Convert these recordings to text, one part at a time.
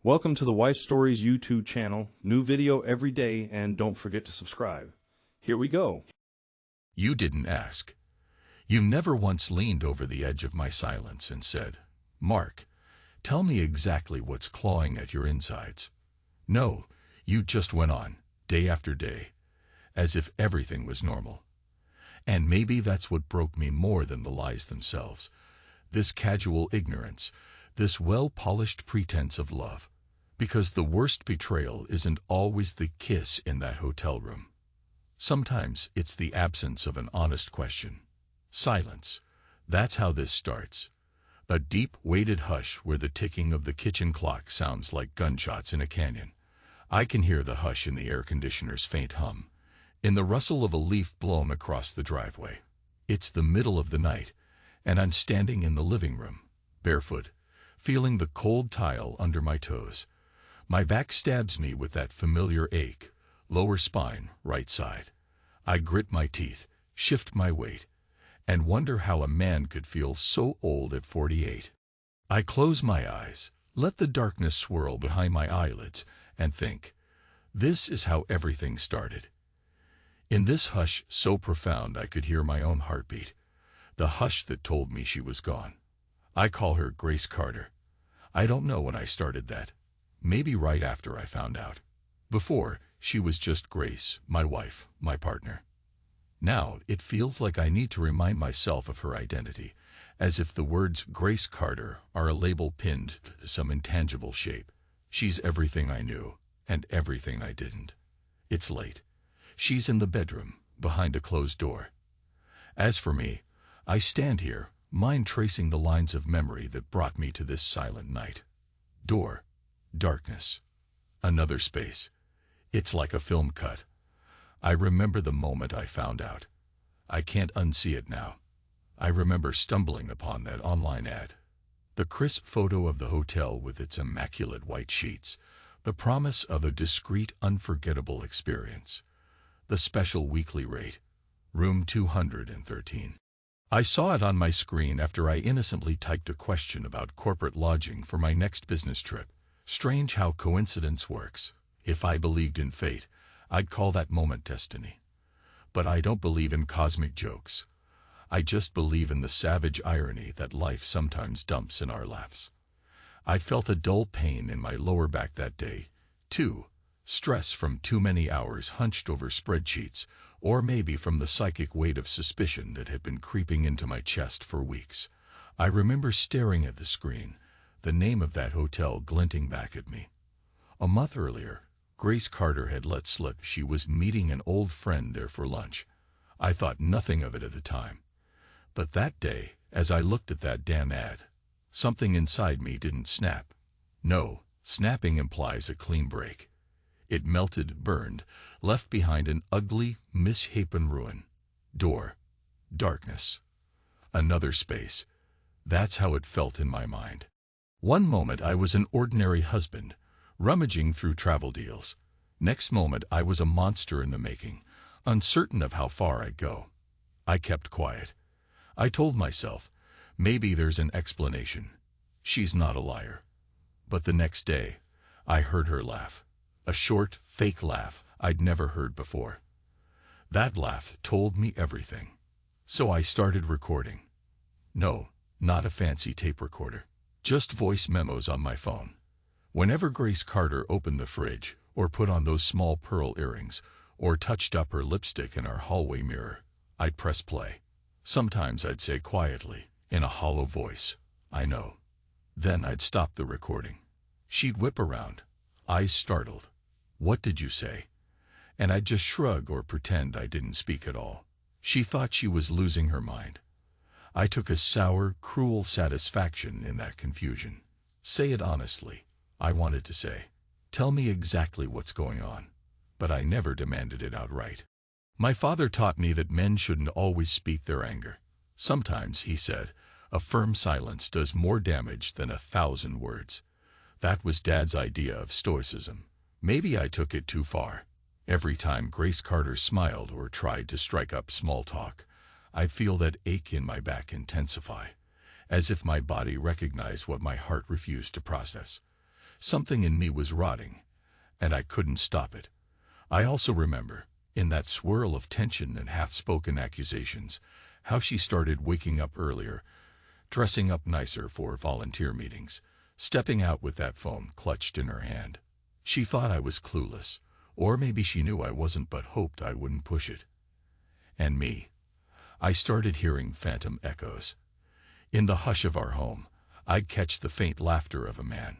Welcome to the Wife Stories YouTube channel. New video every day, and don't forget to subscribe. Here we go. You didn't ask. You never once leaned over the edge of my silence and said, "Mark, tell me exactly what's clawing at your insides." No, you just went on, day after day, as if everything was normal. And maybe that's what broke me more than the lies themselves. This casual ignorance, this well-polished pretense of love. Because the worst betrayal isn't always the kiss in that hotel room. Sometimes it's the absence of an honest question. Silence. That's how this starts. A deep, weighted hush where the ticking of the kitchen clock sounds like gunshots in a canyon. I can hear the hush in the air conditioner's faint hum, in the rustle of a leaf blown across the driveway. It's the middle of the night, and I'm standing in the living room, barefoot, feeling the cold tile under my toes. My back stabs me with that familiar ache, lower spine, right side. I grit my teeth, shift my weight, and wonder how a man could feel so old at 48. I close my eyes, let the darkness swirl behind my eyelids, and think, this is how everything started. In this hush so profound I could hear my own heartbeat, the hush that told me she was gone. I call her Grace Carter. I don't know when I started that. Maybe right after I found out. Before, she was just Grace, my wife, my partner. Now, it feels like I need to remind myself of her identity, as if the words Grace Carter are a label pinned to some intangible shape. She's everything I knew, and everything I didn't. It's late. She's in the bedroom, behind a closed door. As for me, I stand here, mind tracing the lines of memory that brought me to this silent night. Door. Darkness. Another space. It's like a film cut. I remember the moment I found out. I can't unsee it now. I remember stumbling upon that online ad. The crisp photo of the hotel with its immaculate white sheets. The promise of a discreet, unforgettable experience. The special weekly rate. Room 213. I saw it on my screen after I innocently typed a question about corporate lodging for my next business trip. Strange how coincidence works. If I believed in fate, I'd call that moment destiny. But I don't believe in cosmic jokes. I just believe in the savage irony that life sometimes dumps in our laps. I felt a dull pain in my lower back that day, too. Stress from too many hours hunched over spreadsheets, or maybe from the psychic weight of suspicion that had been creeping into my chest for weeks. I remember staring at the screen, the name of that hotel glinting back at me. A month earlier, Grace Carter had let slip she was meeting an old friend there for lunch. I thought nothing of it at the time. But that day, as I looked at that damn ad, something inside me didn't snap. No, snapping implies a clean break. It melted, burned, left behind an ugly, misshapen ruin. Door. Darkness. Another space. That's how it felt in my mind. One moment I was an ordinary husband, rummaging through travel deals. Next moment I was a monster in the making, uncertain of how far I'd go. I kept quiet. I told myself, maybe there's an explanation. She's not a liar. But the next day, I heard her laugh. A short, fake laugh I'd never heard before. That laugh told me everything. So I started recording. No, not a fancy tape recorder. Just voice memos on my phone. Whenever Grace Carter opened the fridge, or put on those small pearl earrings, or touched up her lipstick in our hallway mirror, I'd press play. Sometimes I'd say quietly, in a hollow voice, "I know." Then I'd stop the recording. She'd whip around, eyes startled. "What did you say?" And I'd just shrug or pretend I didn't speak at all. She thought she was losing her mind. I took a sour, cruel satisfaction in that confusion. Say it honestly, I wanted to say. Tell me exactly what's going on. But I never demanded it outright. My father taught me that men shouldn't always speak their anger. Sometimes, he said, a firm silence does more damage than 1,000 words. That was Dad's idea of stoicism. Maybe I took it too far. Every time Grace Carter smiled or tried to strike up small talk, I'd feel that ache in my back intensify, as if my body recognized what my heart refused to process. Something in me was rotting, and I couldn't stop it. I also remember, in that swirl of tension and half-spoken accusations, how she started waking up earlier, dressing up nicer for volunteer meetings, stepping out with that phone clutched in her hand. She thought I was clueless, or maybe she knew I wasn't but hoped I wouldn't push it. And me. I started hearing phantom echoes. In the hush of our home, I'd catch the faint laughter of a man.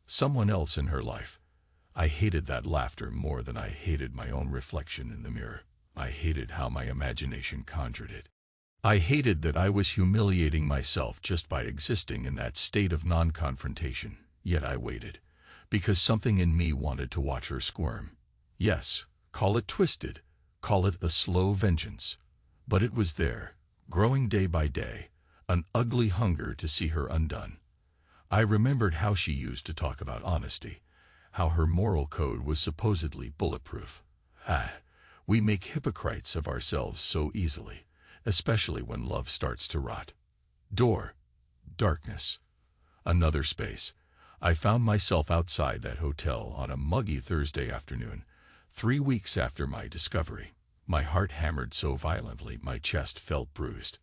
Someone else in her life. I hated that laughter more than I hated my own reflection in the mirror. I hated how my imagination conjured it. I hated that I was humiliating myself just by existing in that state of non-confrontation. Yet I waited, because something in me wanted to watch her squirm. Yes, call it twisted, call it a slow vengeance. But it was there, growing day by day, an ugly hunger to see her undone. I remembered how she used to talk about honesty, how her moral code was supposedly bulletproof. We make hypocrites of ourselves so easily, especially when love starts to rot. Door. Darkness. Another space. I found myself outside that hotel on a muggy Thursday afternoon, 3 weeks after my discovery. My heart hammered so violently my chest felt bruised.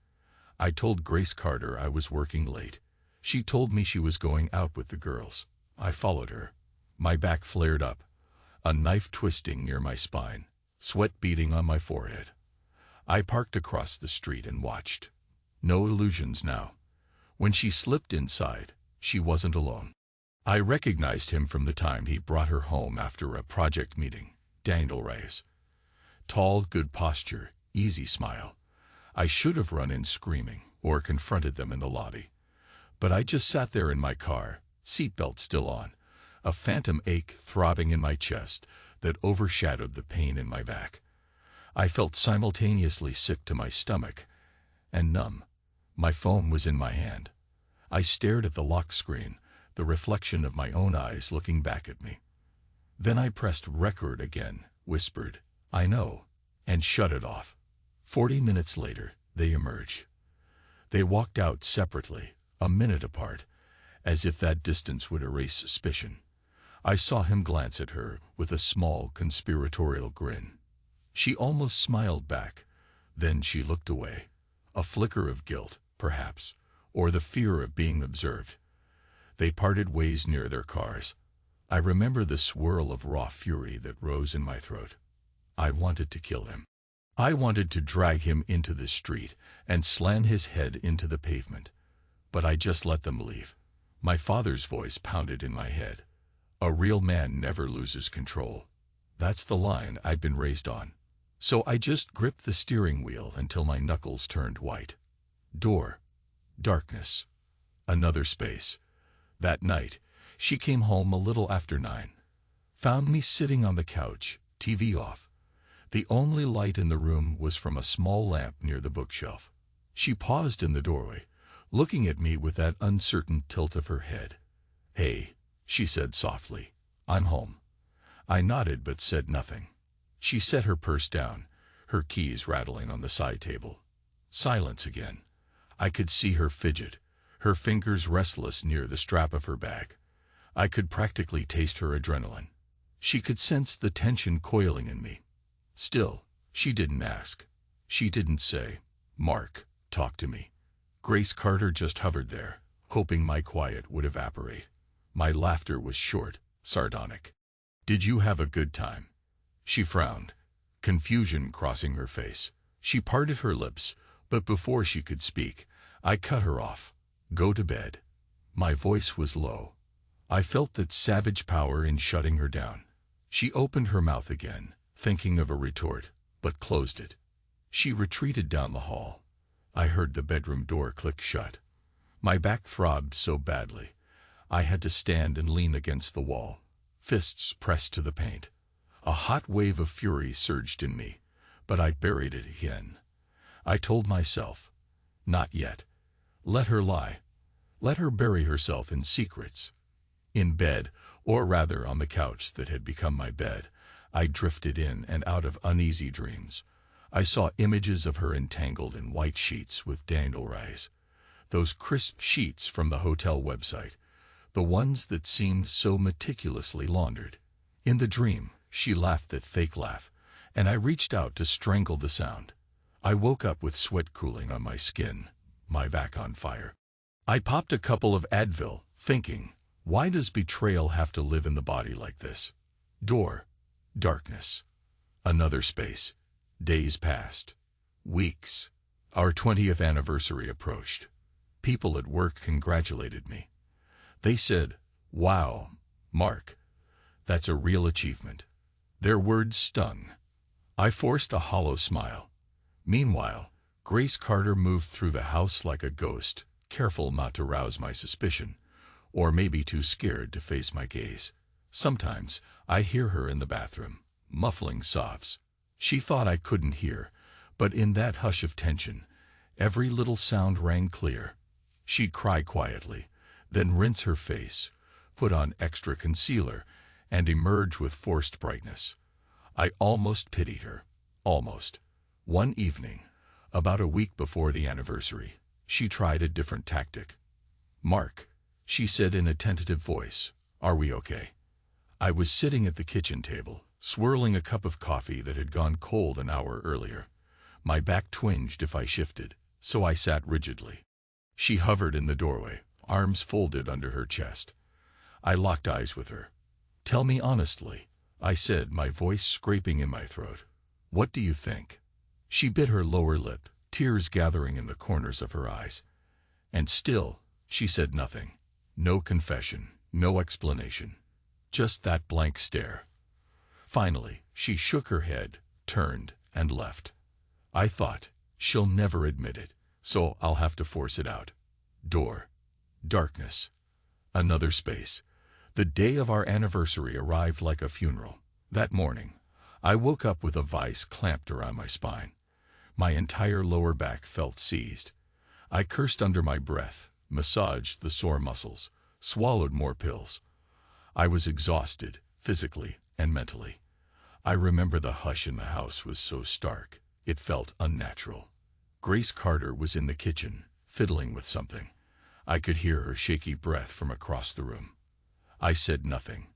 I told Grace Carter I was working late. She told me she was going out with the girls. I followed her. My back flared up, a knife twisting near my spine, sweat beading on my forehead. I parked across the street and watched. No illusions now. When she slipped inside, she wasn't alone. I recognized him from the time he brought her home after a project meeting. Daniel Reyes. Tall, good posture, easy smile. I should have run in screaming or confronted them in the lobby. But I just sat there in my car, seatbelt still on, a phantom ache throbbing in my chest that overshadowed the pain in my back. I felt simultaneously sick to my stomach and numb. My phone was in my hand. I stared at the lock screen, the reflection of my own eyes looking back at me. Then I pressed record again, whispered, "I know," and shut it off. 40 minutes later, they emerged. They walked out separately, a minute apart, as if that distance would erase suspicion. I saw him glance at her with a small conspiratorial grin. She almost smiled back. Then she looked away. A flicker of guilt, perhaps, or the fear of being observed. They parted ways near their cars. I remember the swirl of raw fury that rose in my throat. I wanted to kill him. I wanted to drag him into the street and slam his head into the pavement. But I just let them leave. My father's voice pounded in my head. A real man never loses control. That's the line I'd been raised on. So I just gripped the steering wheel until my knuckles turned white. Door. Darkness. Another space. That night, she came home a little after 9. Found me sitting on the couch, TV off. The only light in the room was from a small lamp near the bookshelf. She paused in the doorway, looking at me with that uncertain tilt of her head. "Hey," she said softly, "I'm home." I nodded but said nothing. She set her purse down, her keys rattling on the side table. Silence again. I could see her fidget, her fingers restless near the strap of her bag. I could practically taste her adrenaline. She could sense the tension coiling in me. Still, she didn't ask. She didn't say, "Mark, talk to me." Grace Carter just hovered there, hoping my quiet would evaporate. My laughter was short, sardonic. "Did you have a good time?" She frowned, confusion crossing her face. She parted her lips, but before she could speak, I cut her off. "Go to bed." My voice was low. I felt that savage power in shutting her down. She opened her mouth again, thinking of a retort, but closed it. She retreated down the hall. I heard the bedroom door click shut. My back throbbed so badly, I had to stand and lean against the wall, fists pressed to the paint. A hot wave of fury surged in me, but I buried it again. I told myself, not yet. Let her lie. Let her bury herself in secrets. In bed, or rather on the couch that had become my bed, I drifted in and out of uneasy dreams. I saw images of her entangled in white sheets with Daniel Reyes. Those crisp sheets from the hotel website. the ones that seemed so meticulously laundered. In the dream, she laughed that fake laugh, and I reached out to strangle the sound. I woke up with sweat cooling on my skin, my back on fire. I popped a couple of Advil, thinking, why does betrayal have to live in the body like this? Door. Darkness. Another space. Days passed. Weeks. Our 20th anniversary approached. People at work congratulated me. They said, "Wow, Mark, that's a real achievement." Their words stung. I forced a hollow smile. Meanwhile, Grace Carter moved through the house like a ghost, careful not to rouse my suspicion, or maybe too scared to face my gaze. Sometimes, I hear her in the bathroom, muffling sobs. She thought I couldn't hear, but in that hush of tension, every little sound rang clear. She'd cry quietly, then rinse her face, put on extra concealer, and emerge with forced brightness. I almost pitied her. Almost. One evening, about a week before the anniversary, she tried a different tactic. "Mark," she said in a tentative voice, "are we okay?" I was sitting at the kitchen table, swirling a cup of coffee that had gone cold an hour earlier. My back twinged if I shifted, so I sat rigidly. She hovered in the doorway, arms folded under her chest. I locked eyes with her. "Tell me honestly," I said, my voice scraping in my throat. "What do you think?" She bit her lower lip, tears gathering in the corners of her eyes. And still, she said nothing. No confession, no explanation. Just that blank stare. Finally, she shook her head, turned, and left. I thought, she'll never admit it, so I'll have to force it out. Door. Darkness. Another space. The day of our anniversary arrived like a funeral. That morning, I woke up with a vice clamped around my spine. My entire lower back felt seized. I cursed under my breath, massaged the sore muscles, swallowed more pills. I was exhausted, physically and mentally. I remember the hush in the house was so stark, it felt unnatural. Grace Carter was in the kitchen, fiddling with something. I could hear her shaky breath from across the room. I said nothing.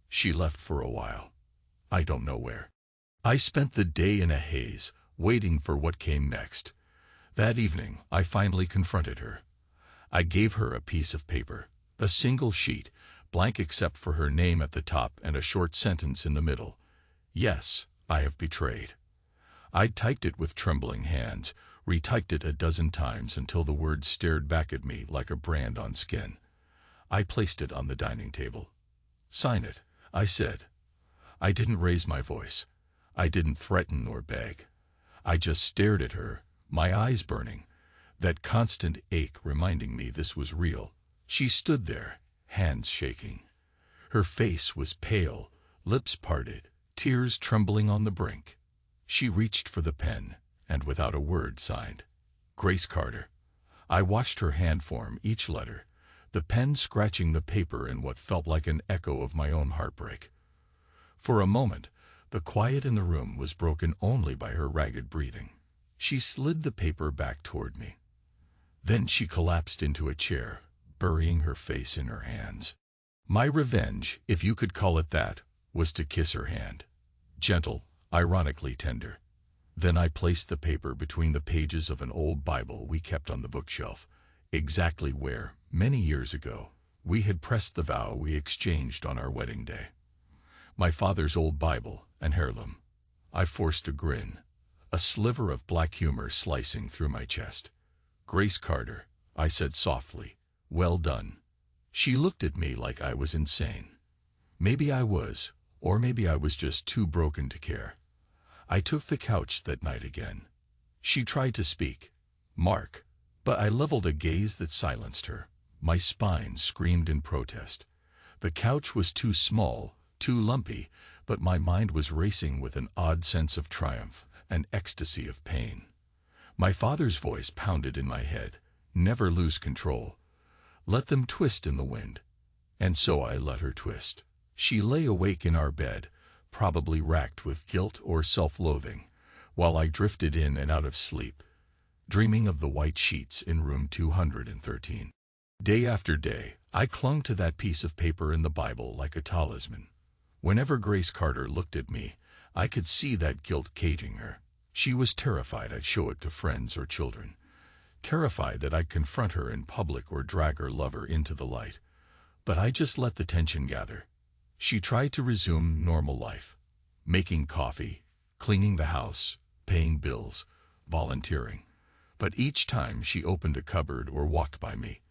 She left for a while. I don't know where. I spent the day in a haze, waiting for what came next. That evening, I finally confronted her. I gave her a piece of paper, a single sheet, blank except for her name at the top and a short sentence in the middle. "Yes, I have betrayed." I typed it with trembling hands, retyped it a dozen times until the words stared back at me like a brand on skin. I placed it on the dining table. "Sign it," I said. I didn't raise my voice. I didn't threaten or beg. I just stared at her, my eyes burning, that constant ache reminding me this was real. She stood there, hands shaking. Her face was pale, lips parted, tears trembling on the brink. She reached for the pen, and without a word signed, "Grace Carter." I watched her hand form each letter, the pen scratching the paper in what felt like an echo of my own heartbreak. For a moment, the quiet in the room was broken only by her ragged breathing. She slid the paper back toward me. Then she collapsed into a chair, burying her face in her hands. My revenge, if you could call it that, was to kiss her hand. Gentle, ironically tender. Then I placed the paper between the pages of an old Bible we kept on the bookshelf, exactly where, many years ago, we had pressed the vow we exchanged on our wedding day. My father's old Bible, an heirloom. I forced a grin, a sliver of black humor slicing through my chest. "Grace Carter," I said softly, "well done." She looked at me like I was insane. Maybe I was, or maybe I was just too broken to care. I took the couch that night again. She tried to speak, "Mark," but I leveled a gaze that silenced her. My spine screamed in protest. The couch was too small, too lumpy, but my mind was racing with an odd sense of triumph, an ecstasy of pain. My father's voice pounded in my head, "Never lose control. Let them twist in the wind." And so I let her twist. She lay awake in our bed, probably racked with guilt or self-loathing, while I drifted in and out of sleep, dreaming of the white sheets in room 213. Day after day, I clung to that piece of paper in the Bible like a talisman. Whenever Grace Carter looked at me, I could see that guilt caging her. She was terrified I'd show it to friends or children, terrified that I'd confront her in public or drag her lover into the light. But I just let the tension gather. She tried to resume normal life, making coffee, cleaning the house, paying bills, volunteering. But each time she opened a cupboard or walked by me,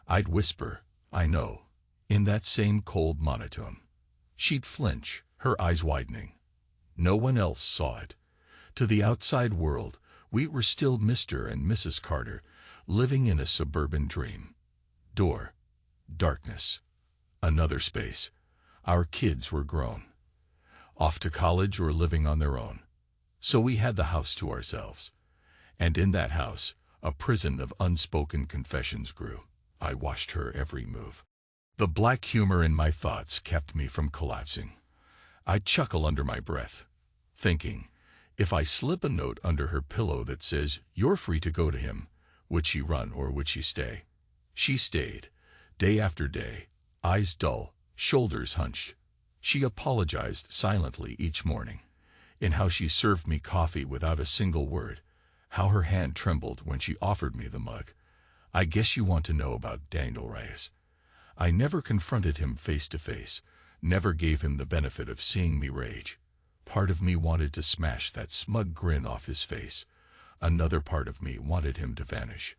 I'd whisper, "I know," in that same cold monotone. She'd flinch, her eyes widening. No one else saw it. To the outside world, we were still Mr. and Mrs. Carter, living in a suburban dream. Door. Darkness. Another space. Our kids were grown, off to college or living on their own. So we had the house to ourselves. And in that house, a prison of unspoken confessions grew. I watched her every move. The black humor in my thoughts kept me from collapsing. I'd chuckle under my breath, thinking, if I slip a note under her pillow that says, "You're free to go to him," would she run or would she stay? She stayed, day after day, eyes dull, shoulders hunched. She apologized silently each morning, in how she served me coffee without a single word, how her hand trembled when she offered me the mug. I guess you want to know about Daniel Reyes. I never confronted him face to face, never gave him the benefit of seeing me rage. Part of me wanted to smash that smug grin off his face. Another part of me wanted him to vanish.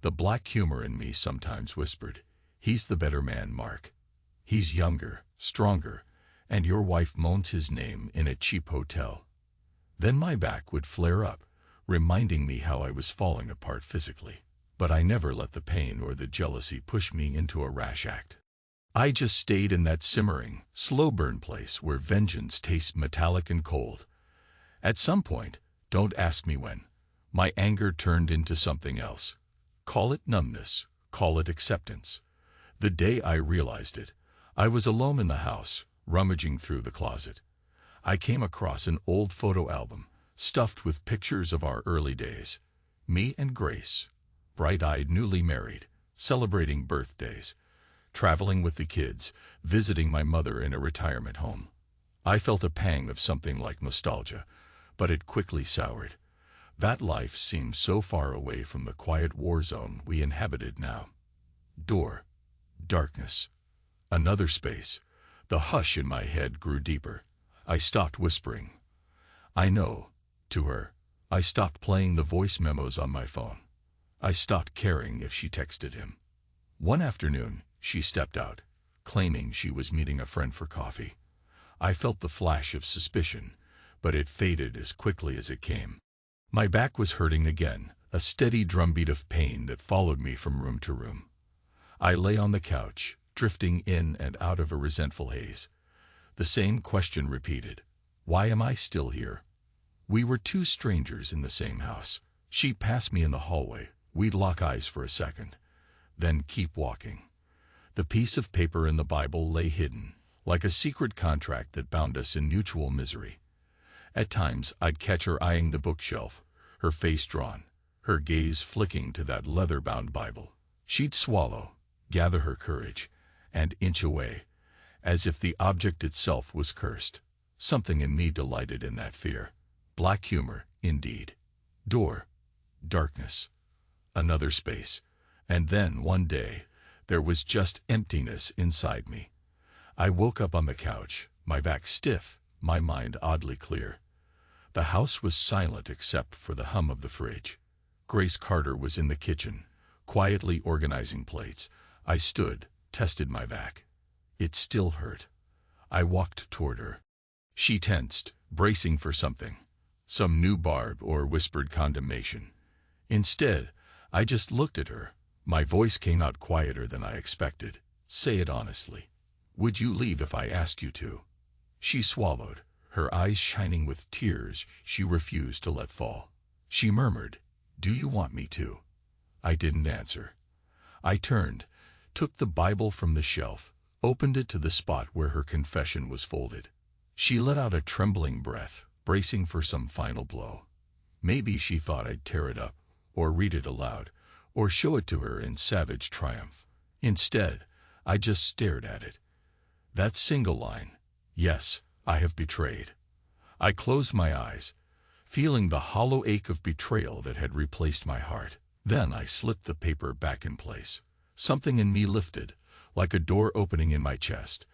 The black humor in me sometimes whispered, "He's the better man, Mark. He's younger, stronger, and your wife moans his name in a cheap hotel." Then my back would flare up, reminding me how I was falling apart physically. But I never let the pain or the jealousy push me into a rash act. I just stayed in that simmering, slow-burn place where vengeance tastes metallic and cold. At some point, don't ask me when, my anger turned into something else. Call it numbness, call it acceptance. The day I realized it, I was alone in the house, rummaging through the closet. I came across an old photo album, stuffed with pictures of our early days. Me and Grace, bright-eyed, newly married, celebrating birthdays, traveling with the kids, visiting my mother in a retirement home. I felt a pang of something like nostalgia, but it quickly soured. That life seemed so far away from the quiet war zone we inhabited now. Door. Darkness. Another space. The hush in my head grew deeper. I stopped whispering, "I know," to her. I stopped playing the voice memos on my phone. I stopped caring if she texted him. One afternoon, she stepped out, claiming she was meeting a friend for coffee. I felt the flash of suspicion, but it faded as quickly as it came. My back was hurting again, a steady drumbeat of pain that followed me from room to room. I lay on the couch, drifting in and out of a resentful haze. The same question repeated. Why am I still here? We were two strangers in the same house. She'd pass me in the hallway. We'd lock eyes for a second, then keep walking. The piece of paper in the Bible lay hidden, like a secret contract that bound us in mutual misery. At times, I'd catch her eyeing the bookshelf, her face drawn, her gaze flicking to that leather-bound Bible. She'd swallow, gather her courage, and inch away, as if the object itself was cursed. Something in me delighted in that fear. Black humor, indeed. Door. Darkness. Another space. And then, one day, there was just emptiness inside me. I woke up on the couch, my back stiff, my mind oddly clear. The house was silent except for the hum of the fridge. Grace Carter was in the kitchen, quietly organizing plates. I stood, tested my back. It still hurt. I walked toward her. She tensed, bracing for something, some new barb or whispered condemnation. Instead, I just looked at her. My voice came out quieter than I expected. Say it honestly. Would you leave if I asked you to? She swallowed, her eyes shining with tears she refused to let fall. She murmured, "Do you want me to?" I didn't answer. I turned, took the Bible from the shelf, opened it to the spot where her confession was folded. She let out a trembling breath, bracing for some final blow. Maybe she thought I'd tear it up, or read it aloud, or show it to her in savage triumph. Instead, I just stared at it. That single line, "Yes, I have betrayed." I closed my eyes, feeling the hollow ache of betrayal that had replaced my heart. Then I slipped the paper back in place. Something in me lifted, like a door opening in my chest,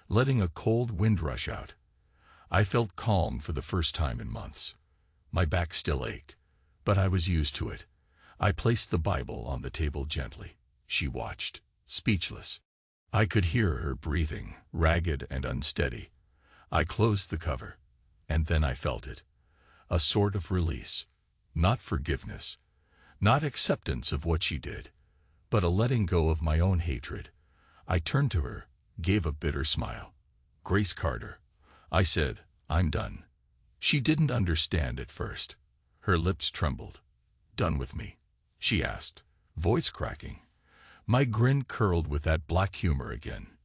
letting a cold wind rush out. I felt calm for the first time in months. My back still ached, but I was used to it. I placed the Bible on the table gently. She watched, speechless. I could hear her breathing, ragged and unsteady. I closed the cover, and then I felt it. A sort of release. Not forgiveness, not acceptance of what she did, but a letting go of my own hatred. I turned to her, gave a bitter smile. "Grace Carter," I said, "I'm done." She didn't understand at first. Her lips trembled. "Done with me?" she asked, voice cracking. My grin curled with that black humor again.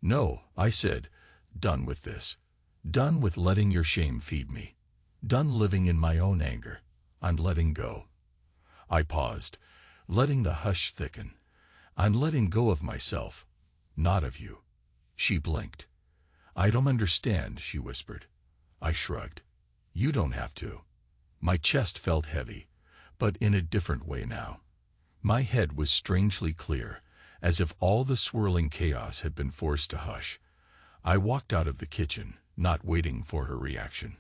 "No," I said, "done with this. Done with letting your shame feed me. Done living in my own anger. I'm letting go." I paused, letting the hush thicken. "I'm letting go of myself, not of you." She blinked. "I don't understand," she whispered. I shrugged. "You don't have to." My chest felt heavy, but in a different way now. My head was strangely clear, as if all the swirling chaos had been forced to hush. I walked out of the kitchen, not waiting for her reaction.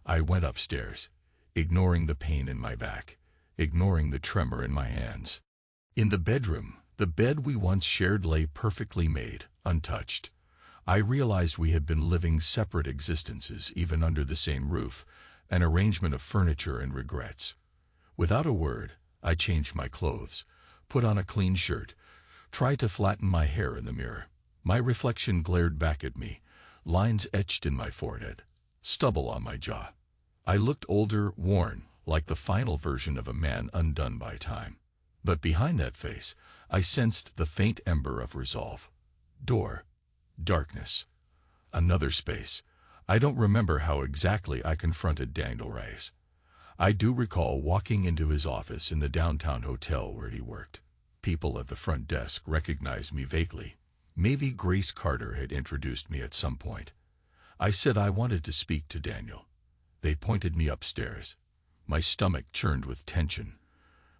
I went upstairs, ignoring the pain in my back, ignoring the tremor in my hands. In the bedroom, the bed we once shared lay perfectly made, untouched. I realized we had been living separate existences even under the same roof, an arrangement of furniture and regrets. Without a word, I changed my clothes, put on a clean shirt, tried to flatten my hair in the mirror. My reflection glared back at me, lines etched in my forehead, stubble on my jaw. I looked older, worn, like the final version of a man undone by time. But behind that face, I sensed the faint ember of resolve. Door. Darkness. Another space. I don't remember how exactly I confronted Daniel Reyes. I do recall walking into his office in the downtown hotel where he worked. People at the front desk recognized me vaguely. Maybe Grace Carter had introduced me at some point. I said I wanted to speak to Daniel. They pointed me upstairs. My stomach churned with tension,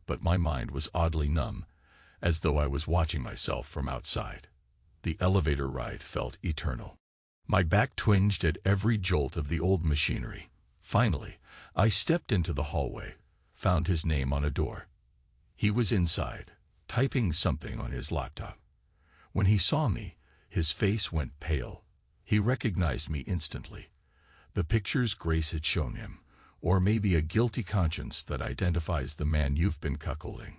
but my mind was oddly numb, as though I was watching myself from outside. The elevator ride felt eternal. My back twinged at every jolt of the old machinery. Finally, I stepped into the hallway, found his name on a door. He was inside, typing something on his laptop. When he saw me, his face went pale. He recognized me instantly. The pictures Grace had shown him, or maybe a guilty conscience that identifies the man you've been cuckolding.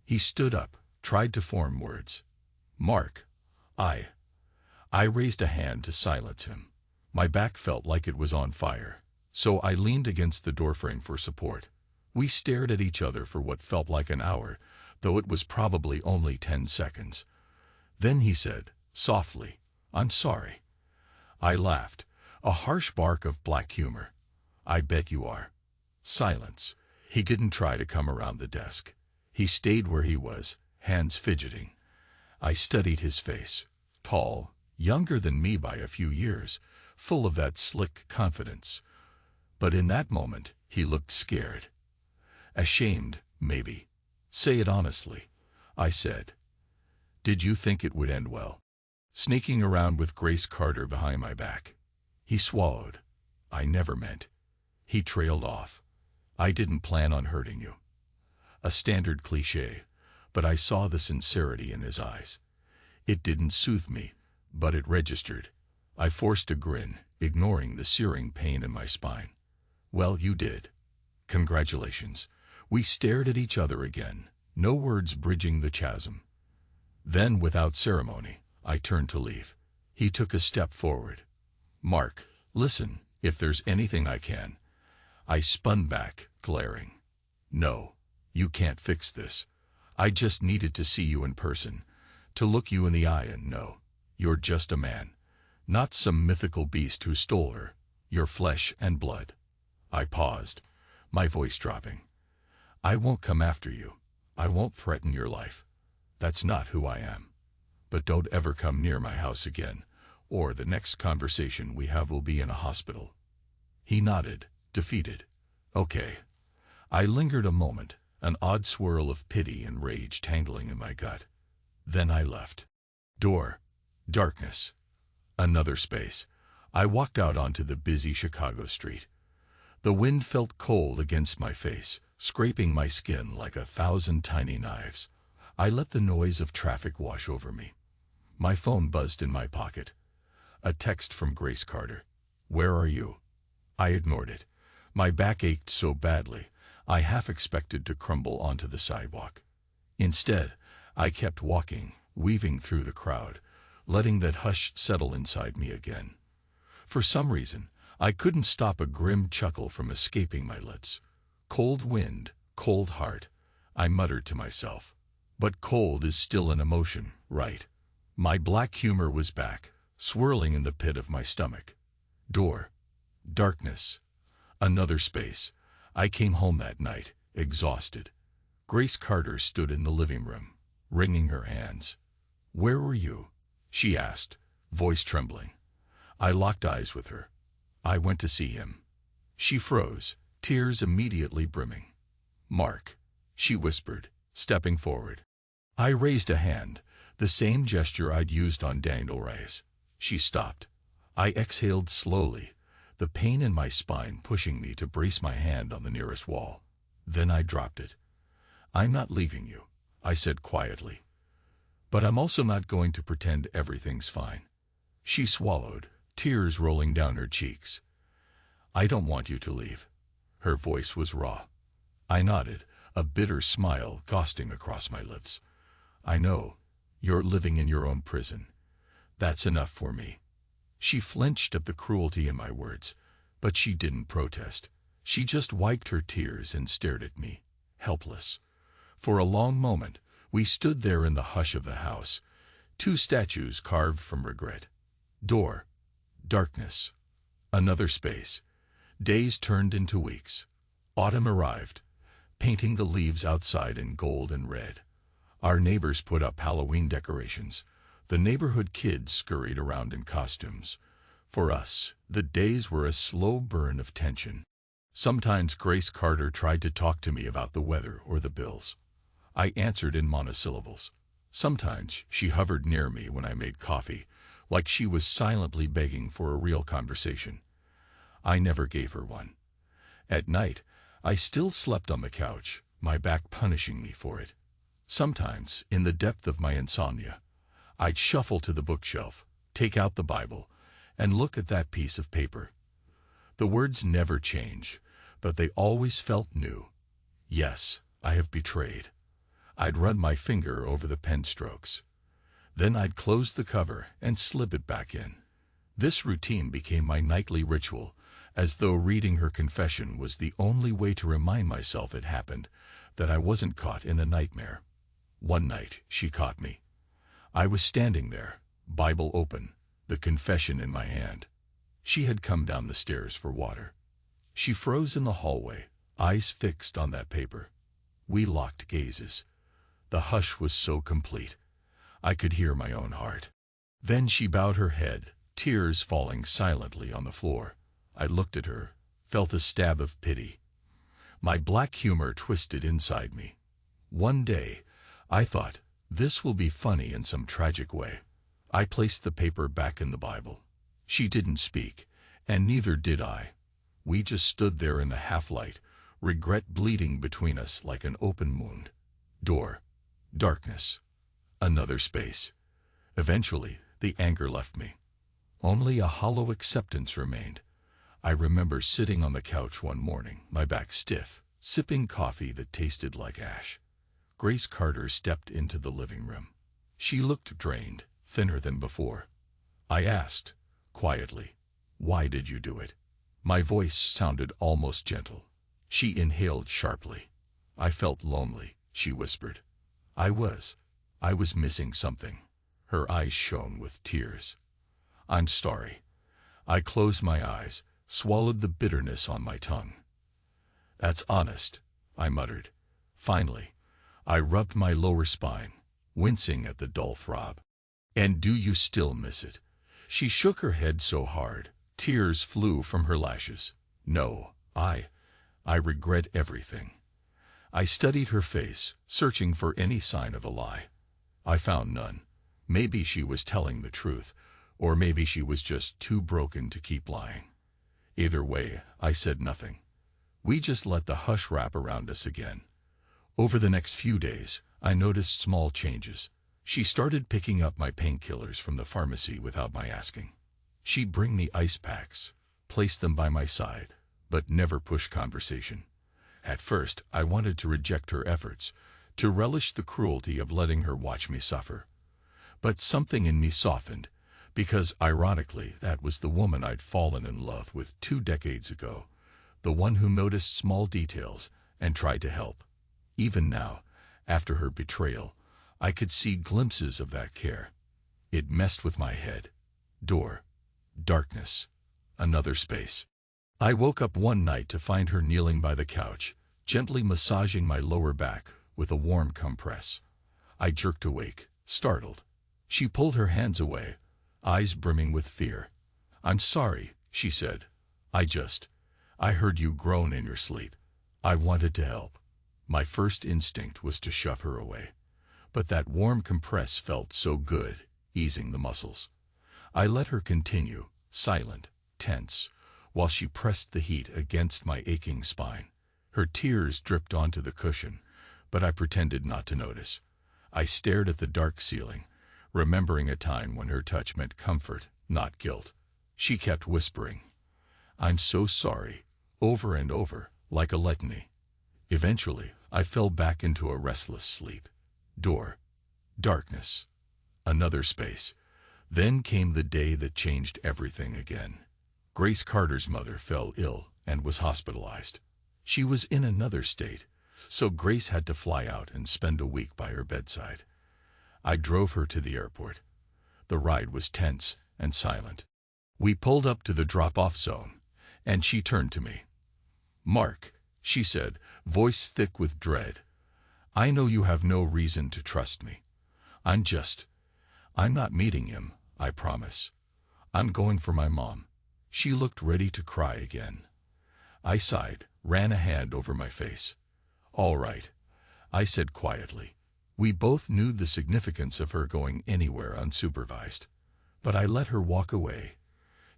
He stood up, tried to form words. "Mark, I raised a hand to silence him. My back felt like it was on fire, so I leaned against the doorframe for support. We stared at each other for what felt like an hour, though it was probably only 10 seconds. Then he said, softly, "I'm sorry." I laughed, a harsh bark of black humor. "I bet you are." Silence. He didn't try to come around the desk. He stayed where he was, hands fidgeting. I studied his face. Tall, younger than me by a few years, full of that slick confidence. But in that moment, he looked scared. Ashamed, maybe. "Say it honestly," I said. "Did you think it would end well? Sneaking around with Grace Carter behind my back?" He swallowed. "I never meant." He trailed off. "I didn't plan on hurting you." A standard cliché, but I saw the sincerity in his eyes. It didn't soothe me, but it registered. I forced a grin, ignoring the searing pain in my spine. "Well, you did. Congratulations." We stared at each other again, no words bridging the chasm. Then, without ceremony, I turned to leave. He took a step forward. "Mark, listen, if there's anything I can." I spun back, glaring. "No, you can't fix this. I just needed to see you in person, to look you in the eye and know. You're just a man. Not some mythical beast who stole her. You're flesh and blood." I paused, my voice dropping. "I won't come after you. I won't threaten your life. That's not who I am. but don't ever come near my house again, or the next conversation we have will be in a hospital." He nodded, defeated. "Okay." I lingered a moment, an odd swirl of pity and rage tangling in my gut. Then I left. Door. Darkness. Another space. I walked out onto the busy Chicago street. The wind felt cold against my face, scraping my skin like 1,000 tiny knives. I let the noise of traffic wash over me. My phone buzzed in my pocket. A text from Grace Carter. "Where are you?" I ignored it. My back ached so badly, I half expected to crumble onto the sidewalk. Instead, I kept walking, weaving through the crowd, letting that hush settle inside me again. For some reason, I couldn't stop a grim chuckle from escaping my lips. "Cold wind, cold heart," I muttered to myself. But cold is still an emotion, right? My black humor was back, swirling in the pit of my stomach. Door. Darkness. Another space. I came home that night, exhausted. Grace Carter stood in the living room, wringing her hands. "Where were you?" she asked, voice trembling. I locked eyes with her. "I went to see him." She froze, tears immediately brimming. "Mark," she whispered, stepping forward. I raised a hand, the same gesture I'd used on Daniel Reyes. She stopped. I exhaled slowly, the pain in my spine pushing me to brace my hand on the nearest wall. Then I dropped it. "I'm not leaving you," I said quietly. "But I'm also not going to pretend everything's fine." She swallowed, tears rolling down her cheeks. "I don't want you to leave." Her voice was raw. I nodded, a bitter smile ghosting across my lips. "I know. You're living in your own prison. That's enough for me." She flinched at the cruelty in my words, but she didn't protest. She just wiped her tears and stared at me, helpless. For a long moment, we stood there in the hush of the house, two statues carved from regret. Door. Darkness. Another space. Days turned into weeks. Autumn arrived, painting the leaves outside in gold and red. Our neighbors put up Halloween decorations. The neighborhood kids scurried around in costumes. For us, the days were a slow burn of tension. Sometimes Grace Carter tried to talk to me about the weather or the bills. I answered in monosyllables. Sometimes she hovered near me when I made coffee, like she was silently begging for a real conversation. I never gave her one. At night, I still slept on the couch, my back punishing me for it. Sometimes, in the depth of my insomnia, I'd shuffle to the bookshelf, take out the Bible, and look at that piece of paper. The words never change, but they always felt new. Yes, I have betrayed. I'd run my finger over the pen strokes. Then I'd close the cover and slip it back in. This routine became my nightly ritual, as though reading her confession was the only way to remind myself it happened, that I wasn't caught in a nightmare. One night, she caught me. I was standing there, Bible open, the confession in my hand. She had come down the stairs for water. She froze in the hallway, eyes fixed on that paper. We locked gazes. The hush was so complete. I could hear my own heart. Then she bowed her head, tears falling silently on the floor. I looked at her, felt a stab of pity. My black humor twisted inside me. One day, I thought, this will be funny in some tragic way. I placed the paper back in the Bible. She didn't speak, and neither did I. We just stood there in the half-light, regret bleeding between us like an open wound. Door. Darkness. Another space. Eventually, the anger left me. Only a hollow acceptance remained. I remember sitting on the couch one morning, my back stiff, sipping coffee that tasted like ash. Grace Carter stepped into the living room. She looked drained, thinner than before. I asked, quietly, "Why did you do it?" My voice sounded almost gentle. She inhaled sharply. "I felt lonely," she whispered. I was missing something." Her eyes shone with tears. "I'm sorry." I closed my eyes, swallowed the bitterness on my tongue. "That's honest," I muttered. Finally, I rubbed my lower spine, wincing at the dull throb. And do you still miss it? She shook her head so hard, tears flew from her lashes. No, I regret everything. I studied her face, searching for any sign of a lie. I found none. Maybe she was telling the truth, or maybe she was just too broken to keep lying. Either way, I said nothing. We just let the hush wrap around us again. Over the next few days, I noticed small changes. She started picking up my painkillers from the pharmacy without my asking. She'd bring me ice packs, place them by my side, but never push conversation. At first, I wanted to reject her efforts, to relish the cruelty of letting her watch me suffer. But something in me softened, because, ironically, that was the woman I'd fallen in love with 2 decades ago, the one who noticed small details and tried to help. Even now, after her betrayal, I could see glimpses of that care. It messed with my head. Door. Darkness. Another space. I woke up one night to find her kneeling by the couch, gently massaging my lower back with a warm compress. I jerked awake, startled. She pulled her hands away, eyes brimming with fear. "I'm sorry," she said. I heard you groan in your sleep. I wanted to help." My first instinct was to shove her away. But that warm compress felt so good, easing the muscles. I let her continue, silent, tense, while she pressed the heat against my aching spine. Her tears dripped onto the cushion, but I pretended not to notice. I stared at the dark ceiling, remembering a time when her touch meant comfort, not guilt. She kept whispering, "I'm so sorry," over and over, like a litany. Eventually, I fell back into a restless sleep. Door. Darkness. Another space. Then came the day that changed everything again. Grace Carter's mother fell ill and was hospitalized. She was in another state, so Grace had to fly out and spend a week by her bedside. I drove her to the airport. The ride was tense and silent. We pulled up to the drop-off zone, and she turned to me. "Mark," she said, voice thick with dread, "I know you have no reason to trust me. I'm not meeting him, I promise. I'm going for my mom." She looked ready to cry again. I sighed, ran a hand over my face. "All right," I said quietly. We both knew the significance of her going anywhere unsupervised. But I let her walk away,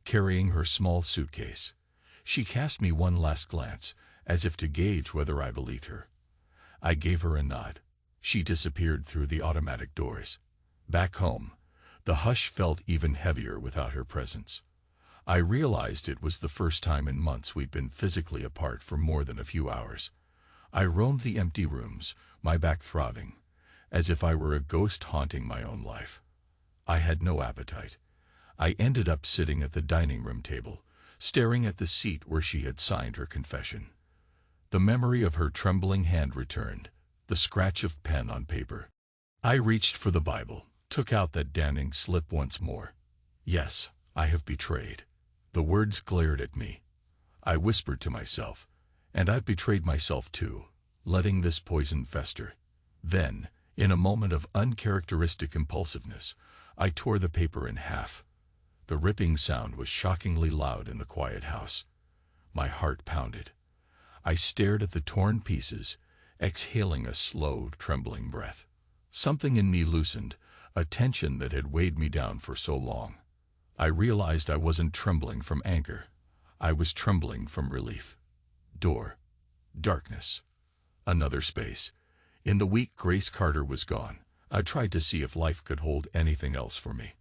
carrying her small suitcase. She cast me one last glance, as if to gauge whether I believed her. I gave her a nod. She disappeared through the automatic doors. Back home, the hush felt even heavier without her presence. I realized it was the first time in months we'd been physically apart for more than a few hours. I roamed the empty rooms, my back throbbing, as if I were a ghost haunting my own life. I had no appetite. I ended up sitting at the dining room table, staring at the seat where she had signed her confession. The memory of her trembling hand returned, the scratch of pen on paper. I reached for the Bible, took out that damning slip once more. "Yes, I have betrayed." The words glared at me. I whispered to myself, "And I've betrayed myself too, letting this poison fester." Then, in a moment of uncharacteristic impulsiveness, I tore the paper in half. The ripping sound was shockingly loud in the quiet house. My heart pounded. I stared at the torn pieces, exhaling a slow, trembling breath. Something in me loosened, a tension that had weighed me down for so long. I realized I wasn't trembling from anger. I was trembling from relief. Door. Darkness. Another space. In the week Grace Carter was gone, I tried to see if life could hold anything else for me.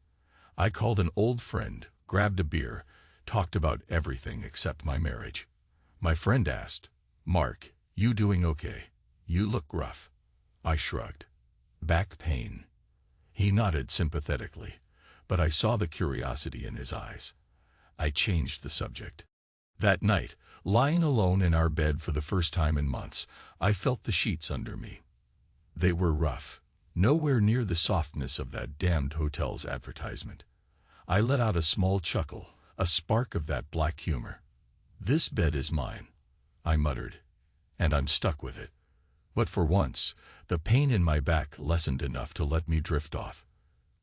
I called an old friend, grabbed a beer, talked about everything except my marriage. My friend asked, "Mark, you doing okay? You look rough." I shrugged. "Back pain." He nodded sympathetically, but I saw the curiosity in his eyes. I changed the subject. That night, lying alone in our bed for the first time in months, I felt the sheets under me. They were rough, nowhere near the softness of that damned hotel's advertisement. I let out a small chuckle, a spark of that black humor. "This bed is mine," I muttered, "and I'm stuck with it." But for once, the pain in my back lessened enough to let me drift off.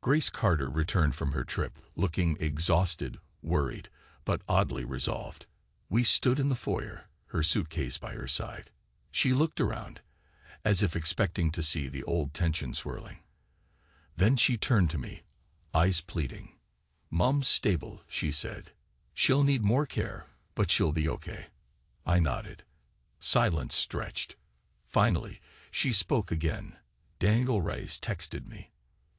Grace Carter returned from her trip, looking exhausted, worried, but oddly resolved. We stood in the foyer, her suitcase by her side. She looked around, as if expecting to see the old tension swirling. Then she turned to me, eyes pleading. "Mom's stable," she said. "She'll need more care, but she'll be okay." I nodded. Silence stretched. Finally, she spoke again. "Daniel Rice texted me.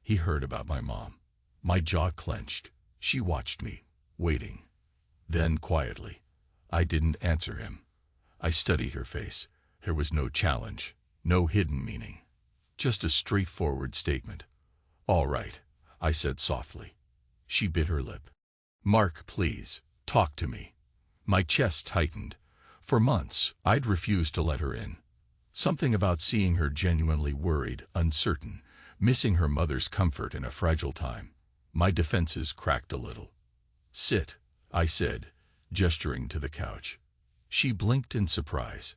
He heard about my mom." My jaw clenched. She watched me, waiting. Then, quietly, I didn't answer him. I studied her face. There was no challenge, no hidden meaning. Just a straightforward statement. "All right," I said softly. She bit her lip. "Mark, please, talk to me." My chest tightened. For months, I'd refused to let her in. Something about seeing her genuinely worried, uncertain, missing her mother's comfort in a fragile time. My defenses cracked a little. "Sit," I said, gesturing to the couch. She blinked in surprise.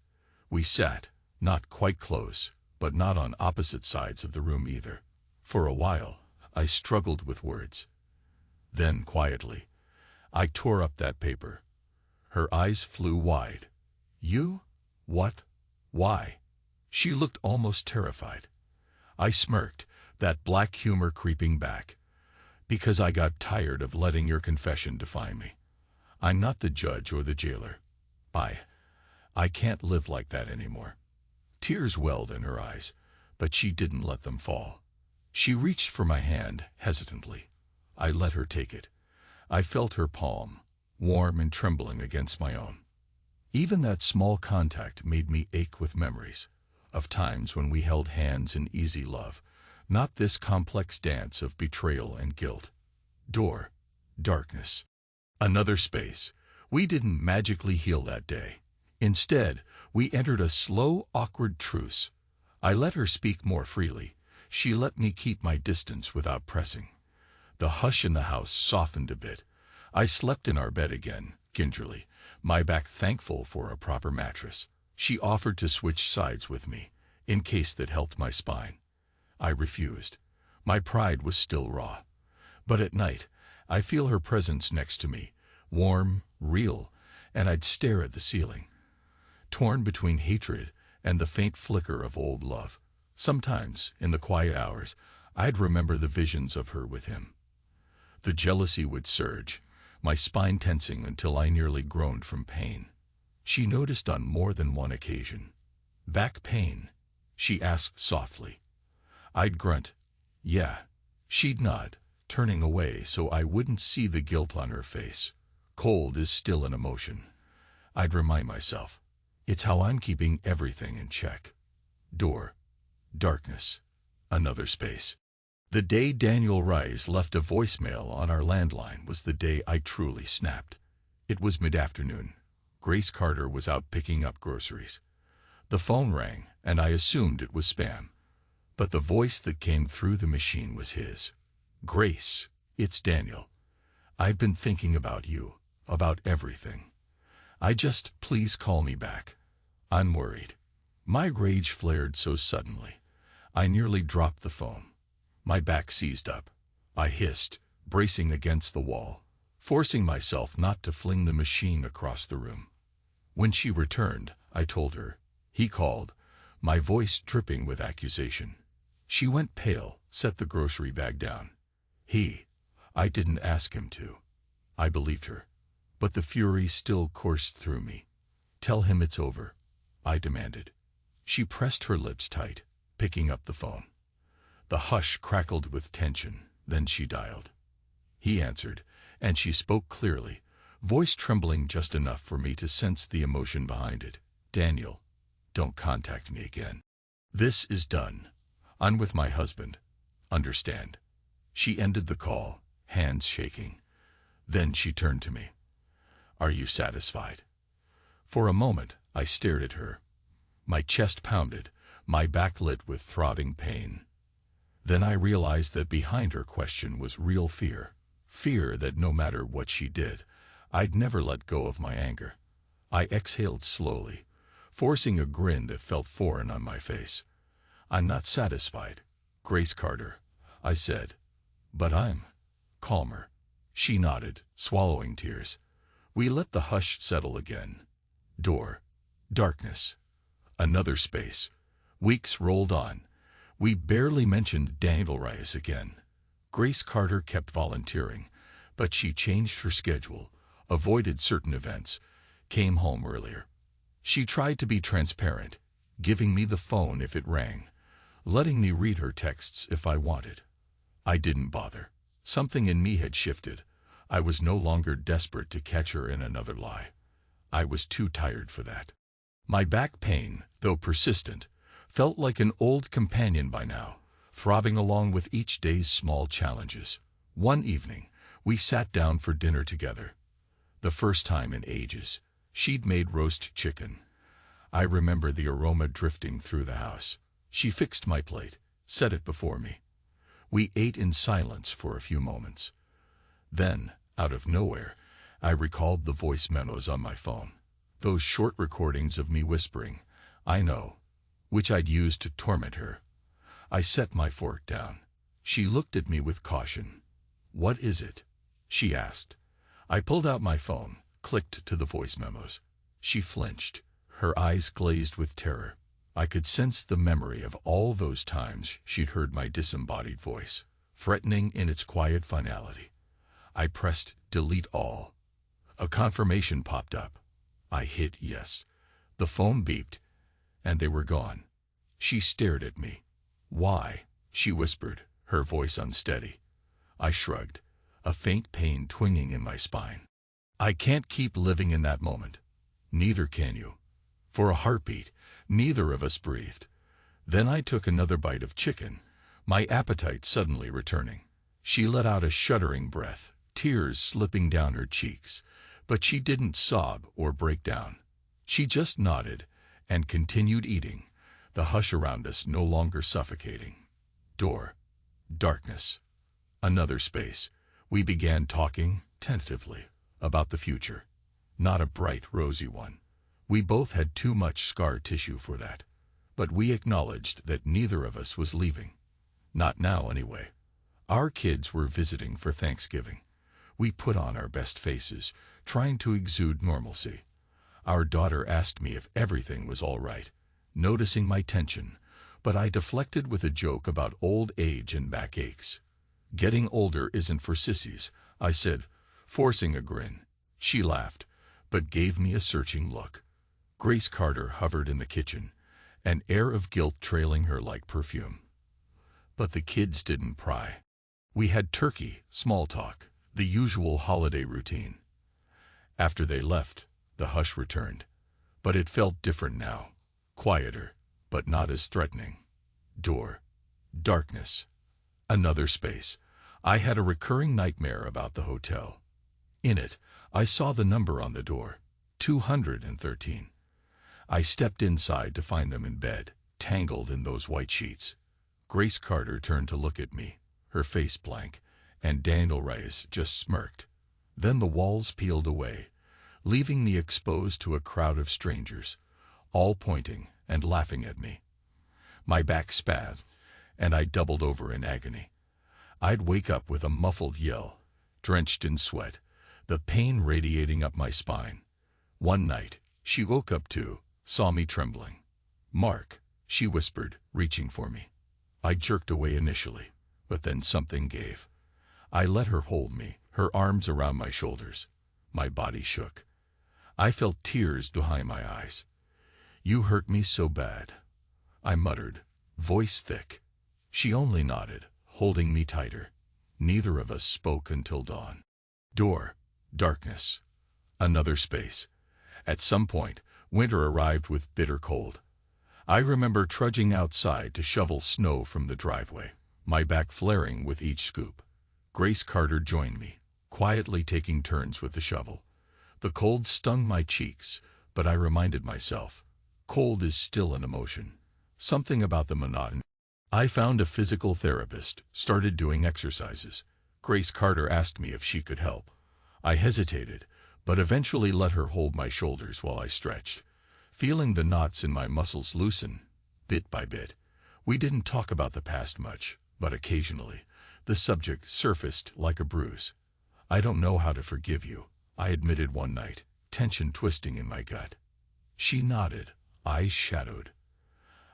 We sat, not quite close, but not on opposite sides of the room either. For a while, I struggled with words. Then, quietly, I tore up that paper. Her eyes flew wide. "You? What? Why?" She looked almost terrified. I smirked, that black humor creeping back. "Because I got tired of letting your confession define me. I'm not the judge or the jailer. I can't live like that anymore." Tears welled in her eyes, but she didn't let them fall. She reached for my hand, hesitantly. I let her take it. I felt her palm, warm and trembling against my own. Even that small contact made me ache with memories of times when we held hands in easy love, not this complex dance of betrayal and guilt. Door. Darkness. Another space. We didn't magically heal that day. Instead, we entered a slow, awkward truce. I let her speak more freely. She let me keep my distance without pressing. The hush in the house softened a bit. I slept in our bed again, gingerly, my back thankful for a proper mattress. She offered to switch sides with me, in case that helped my spine. I refused. My pride was still raw. But at night, I feel her presence next to me, warm, real, and I'd stare at the ceiling, torn between hatred and the faint flicker of old love. Sometimes, in the quiet hours, I'd remember the visions of her with him. The jealousy would surge, my spine tensing until I nearly groaned from pain. She noticed on more than one occasion. "Back pain?" she asked softly. I'd grunt, "Yeah." She'd nod, turning away so I wouldn't see the guilt on her face. Cold is still an emotion. I'd remind myself. It's how I'm keeping everything in check. Door. Darkness. Another space. The day Daniel Rice left a voicemail on our landline was the day I truly snapped. It was mid-afternoon. Grace Carter was out picking up groceries. The phone rang, and I assumed it was spam. But the voice that came through the machine was his. "Grace, it's Daniel. I've been thinking about you, about everything. Please call me back. I'm worried." My rage flared so suddenly, I nearly dropped the phone. My back seized up. I hissed, bracing against the wall, forcing myself not to fling the machine across the room. When she returned, I told her. "He called," my voice dripping with accusation. She went pale, set the grocery bag down. I didn't ask him to." I believed her. But the fury still coursed through me. "Tell him it's over," I demanded. She pressed her lips tight, picking up the phone. The hush crackled with tension, then she dialed. He answered, and she spoke clearly, voice trembling just enough for me to sense the emotion behind it. "Daniel, don't contact me again. This is done. I'm with my husband. Understand?" She ended the call, hands shaking. Then she turned to me. "Are you satisfied?" For a moment, I stared at her. My chest pounded, my back lit with throbbing pain. Then I realized that behind her question was real fear. Fear that no matter what she did, I'd never let go of my anger. I exhaled slowly, forcing a grin that felt foreign on my face. "I'm not satisfied, Grace Carter," I said. But I'm calmer. She nodded, swallowing tears. We let the hush settle again. Door. Darkness. Another space. Weeks rolled on. We barely mentioned Daniel Reyes again. Grace Carter kept volunteering, but she changed her schedule, avoided certain events, came home earlier. She tried to be transparent, giving me the phone if it rang, letting me read her texts if I wanted. I didn't bother. Something in me had shifted. I was no longer desperate to catch her in another lie. I was too tired for that. My back pain, though persistent, felt like an old companion by now, throbbing along with each day's small challenges. One evening, we sat down for dinner together. The first time in ages. She'd made roast chicken. I remember the aroma drifting through the house. She fixed my plate, set it before me. We ate in silence for a few moments. Then, out of nowhere, I recalled the voice memos on my phone. Those short recordings of me whispering, "I know," which I'd used to torment her. I set my fork down. She looked at me with caution. "What is it?" she asked. I pulled out my phone, clicked to the voice memos. She flinched, her eyes glazed with terror. I could sense the memory of all those times she'd heard my disembodied voice, threatening in its quiet finality. I pressed delete all. A confirmation popped up. I hit yes. The phone beeped, and they were gone. She stared at me. "Why?" she whispered, her voice unsteady. I shrugged, a faint pain twinging in my spine. I can't keep living in that moment. Neither can you. For a heartbeat, neither of us breathed. Then I took another bite of chicken, my appetite suddenly returning. She let out a shuddering breath, tears slipping down her cheeks, but she didn't sob or break down. She just nodded and continued eating, the hush around us no longer suffocating. Door. Darkness. Another space. We began talking, tentatively, about the future. Not a bright, rosy one. We both had too much scar tissue for that. But we acknowledged that neither of us was leaving. Not now, anyway. Our kids were visiting for Thanksgiving. We put on our best faces, trying to exude normalcy. Our daughter asked me if everything was all right, noticing my tension, but I deflected with a joke about old age and backaches. "Getting older isn't for sissies," I said, forcing a grin. She laughed, but gave me a searching look. Grace Carter hovered in the kitchen, an air of guilt trailing her like perfume. But the kids didn't pry. We had turkey, small talk, the usual holiday routine. After they left, the hush returned. But it felt different now. Quieter, but not as threatening. Door. Darkness. Another space. I had a recurring nightmare about the hotel. In it, I saw the number on the door. 213. I stepped inside to find them in bed, tangled in those white sheets. Grace Carter turned to look at me, her face blank, and Daniel Reyes just smirked. Then the walls peeled away, leaving me exposed to a crowd of strangers, all pointing and laughing at me. My back spasmed, and I doubled over in agony. I'd wake up with a muffled yell, drenched in sweat, the pain radiating up my spine. One night, she woke up too, saw me trembling. "Mark," she whispered, reaching for me. I jerked away initially, but then something gave. I let her hold me, her arms around my shoulders. My body shook. I felt tears behind my eyes. "You hurt me so bad," I muttered, voice thick. She only nodded, holding me tighter. Neither of us spoke until dawn. Door. Darkness. Another space. At some point, winter arrived with bitter cold. I remember trudging outside to shovel snow from the driveway, my back flaring with each scoop. Grace Carter joined me, quietly taking turns with the shovel. The cold stung my cheeks, but I reminded myself, cold is still an emotion. Something about the monotony. I found a physical therapist, started doing exercises. Grace Carter asked me if she could help. I hesitated, but eventually let her hold my shoulders while I stretched, feeling the knots in my muscles loosen, bit by bit. We didn't talk about the past much, but occasionally, The subject surfaced like a bruise. "I don't know how to forgive you," I admitted one night, tension twisting in my gut. She nodded, eyes shadowed.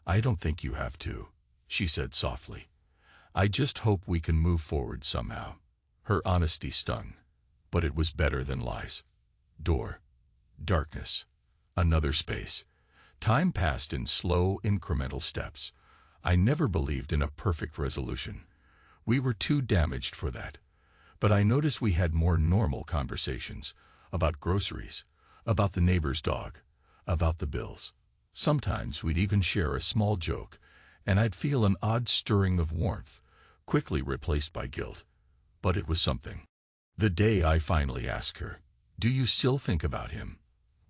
"I don't think you have to," she said softly. "I just hope we can move forward somehow." Her honesty stung, but it was better than lies. Door. Darkness. Another space. Time passed in slow, incremental steps. I never believed in a perfect resolution. We were too damaged for that. But I noticed we had more normal conversations about groceries, about the neighbor's dog, about the bills. Sometimes we'd even share a small joke, and I'd feel an odd stirring of warmth, quickly replaced by guilt. But it was something. The day I finally asked her, "Do you still think about him?"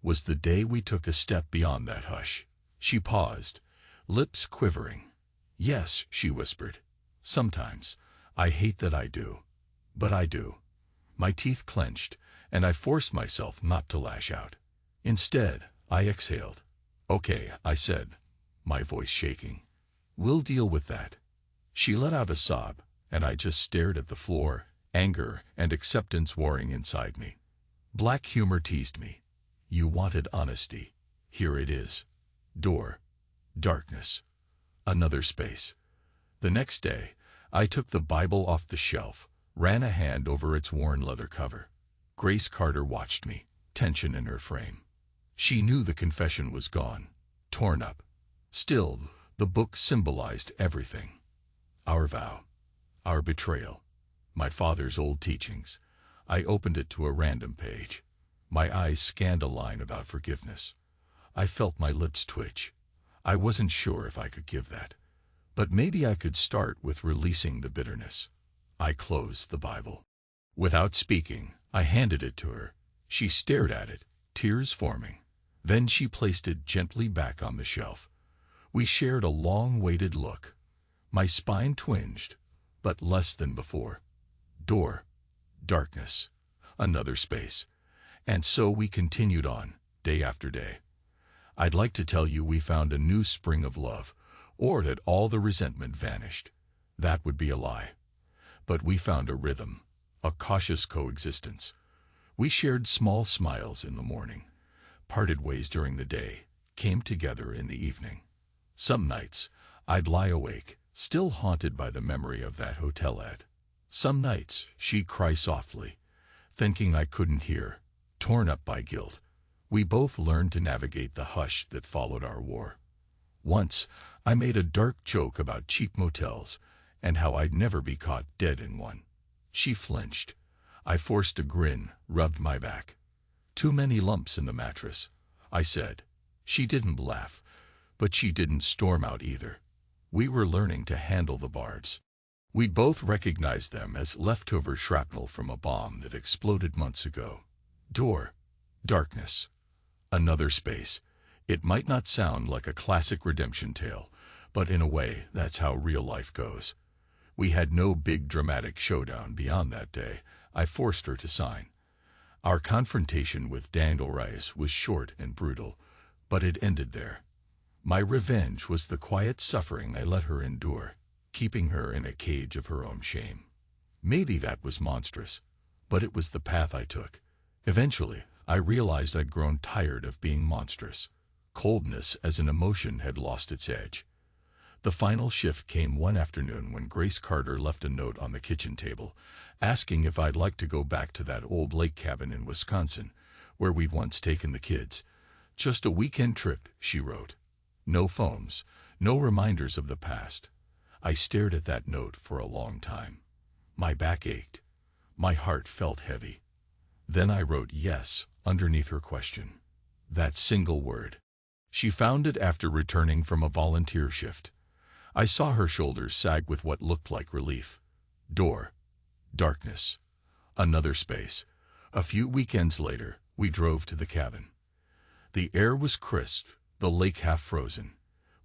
was the day we took a step beyond that hush. She paused, lips quivering. "Yes," she whispered. "Sometimes. I hate that I do. But I do." My teeth clenched, and I forced myself not to lash out. Instead, I exhaled. "Okay," I said, my voice shaking. "We'll deal with that." She let out a sob, and I just stared at the floor, anger and acceptance warring inside me. Black humor teased me. "You wanted honesty. Here it is." Door. Darkness. Another space. The next day, I took the Bible off the shelf, ran a hand over its worn leather cover. Grace Carter watched me, tension in her frame. She knew the confession was gone, torn up. Still, the book symbolized everything. Our vow. Our betrayal. My father's old teachings. I opened it to a random page. My eyes scanned a line about forgiveness. I felt my lips twitch. I wasn't sure if I could give that. But maybe I could start with releasing the bitterness. I closed the Bible. Without speaking, I handed it to her. She stared at it, tears forming. Then she placed it gently back on the shelf. We shared a long-waited look. My spine twinged, but less than before. Door. Darkness. Another space. And so we continued on, day after day. I'd like to tell you we found a new spring of love, or that all the resentment vanished. That would be a lie. But we found a rhythm, a cautious coexistence. We shared small smiles in the morning, parted ways during the day, came together in the evening. Some nights, I'd lie awake, still haunted by the memory of that hotel ad. Some nights, she'd cry softly, thinking I couldn't hear, torn up by guilt. We both learned to navigate the hush that followed our war. Once, I made a dark joke about cheap motels and how I'd never be caught dead in one. She flinched. I forced a grin, rubbed my back. "Too many lumps in the mattress," I said. She didn't laugh, but she didn't storm out either. We were learning to handle the barbs. We both recognized them as leftover shrapnel from a bomb that exploded months ago. Door. Darkness. Another space. It might not sound like a classic redemption tale, but in a way, that's how real life goes. We had no big dramatic showdown beyond that day. I forced her to sign. Our confrontation with Daniel Rice was short and brutal, but it ended there. My revenge was the quiet suffering I let her endure, keeping her in a cage of her own shame. Maybe that was monstrous, but it was the path I took. Eventually, I realized I'd grown tired of being monstrous. Coldness as an emotion had lost its edge. The final shift came one afternoon when Grace Carter left a note on the kitchen table, asking if I'd like to go back to that old lake cabin in Wisconsin, where we'd once taken the kids. "Just a weekend trip," she wrote. No phones, no reminders of the past. I stared at that note for a long time. My back ached. My heart felt heavy. Then I wrote yes underneath her question. That single word. She found it after returning from a volunteer shift. I saw her shoulders sag with what looked like relief. Door. Darkness. Another space. A few weekends later, we drove to the cabin. The air was crisp, the lake half frozen.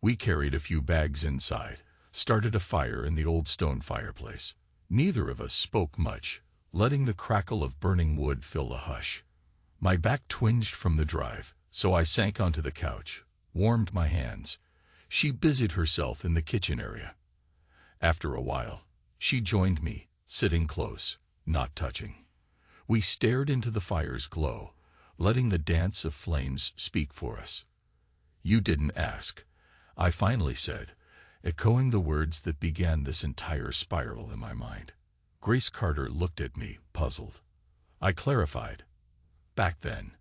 We carried a few bags inside, started a fire in the old stone fireplace. Neither of us spoke much, letting the crackle of burning wood fill the hush. My back twinged from the drive, so I sank onto the couch, warmed my hands. She busied herself in the kitchen area. After a while, She joined me, sitting close, not touching. We stared into the fire's glow, letting the dance of flames speak for us. "You didn't ask," I finally said, echoing the words that began this entire spiral in my mind. Grace Carter looked at me, puzzled. I clarified. "Back then,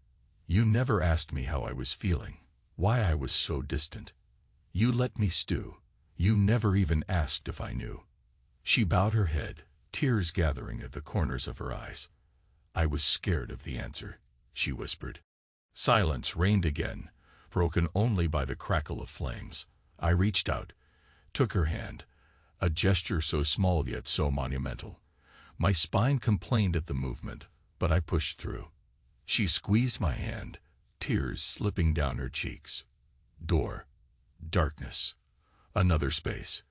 you never asked me how I was feeling, why I was so distant. You let me stew. You never even asked if I knew." She bowed her head, tears gathering at the corners of her eyes. "I was scared of the answer," she whispered. Silence reigned again, broken only by the crackle of flames. I reached out, took her hand, a gesture so small yet so monumental. My spine complained at the movement, but I pushed through. She squeezed my hand, tears slipping down her cheeks. Door. Darkness. Another space.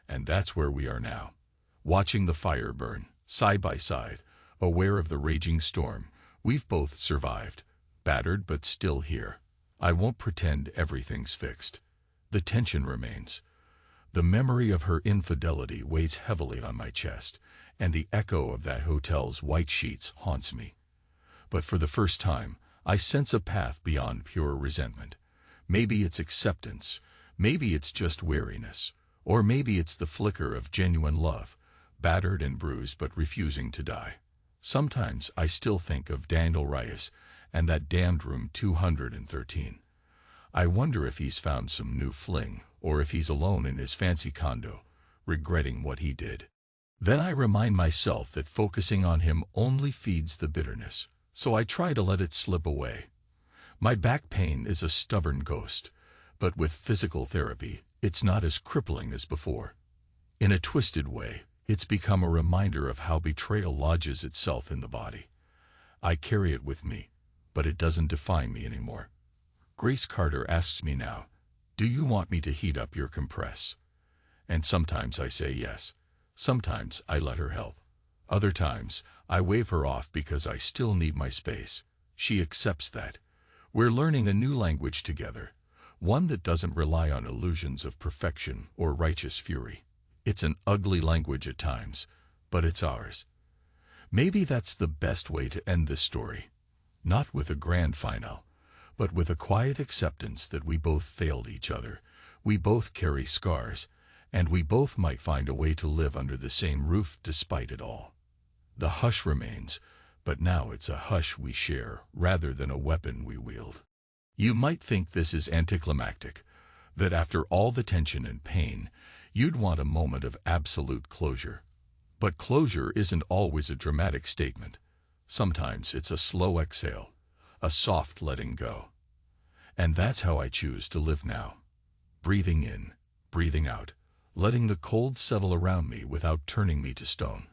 And that's where we are now. Watching the fire burn, side by side, aware of the raging storm. We've both survived, battered but still here. I won't pretend everything's fixed. The tension remains. The memory of her infidelity weighs heavily on my chest, and the echo of that hotel's white sheets haunts me. But for the first time, I sense a path beyond pure resentment. Maybe it's acceptance, maybe it's just weariness, or maybe it's the flicker of genuine love, battered and bruised but refusing to die. Sometimes I still think of Daniel Reyes and that damned room 213. I wonder if he's found some new fling, or if he's alone in his fancy condo, regretting what he did. Then I remind myself that focusing on him only feeds the bitterness, so I try to let it slip away. My back pain is a stubborn ghost, but with physical therapy, it's not as crippling as before. In a twisted way, it's become a reminder of how betrayal lodges itself in the body. I carry it with me, but it doesn't define me anymore. Grace Carter asks me now, "Do you want me to heat up your compress?" And sometimes I say yes. Sometimes I let her help. Other times, I wave her off because I still need my space. She accepts that. We're learning a new language together, one that doesn't rely on illusions of perfection or righteous fury. It's an ugly language at times, but it's ours. Maybe that's the best way to end this story. Not with a grand finale, but with a quiet acceptance that we both failed each other, we both carry scars, and we both might find a way to live under the same roof despite it all. The hush remains, but now it's a hush we share rather than a weapon we wield. You might think this is anticlimactic, that after all the tension and pain, you'd want a moment of absolute closure. But closure isn't always a dramatic statement. Sometimes it's a slow exhale, a soft letting go. And that's how I choose to live now. Breathing in, breathing out, letting the cold settle around me without turning me to stone.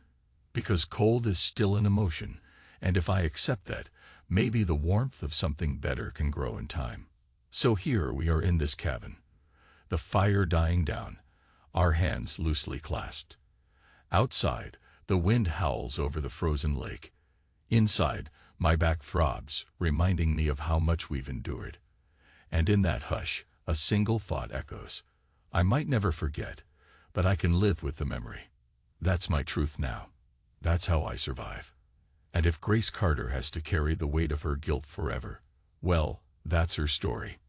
Because cold is still an emotion, and if I accept that, maybe the warmth of something better can grow in time. So here we are in this cabin, the fire dying down, our hands loosely clasped. Outside, the wind howls over the frozen lake. Inside, my back throbs, reminding me of how much we've endured. And in that hush, a single thought echoes. I might never forget, but I can live with the memory. That's my truth now. That's how I survive. And if Grace Carter has to carry the weight of her guilt forever, well, that's her story.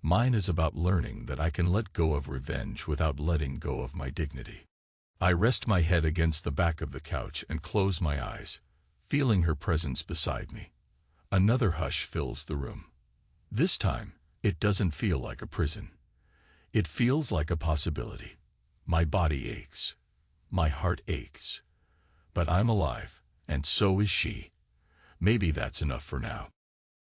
Mine is about learning that I can let go of revenge without letting go of my dignity. I rest my head against the back of the couch and close my eyes, feeling her presence beside me. Another hush fills the room. This time, it doesn't feel like a prison. It feels like a possibility. My body aches. My heart aches. But I'm alive, and so is she. Maybe that's enough for now.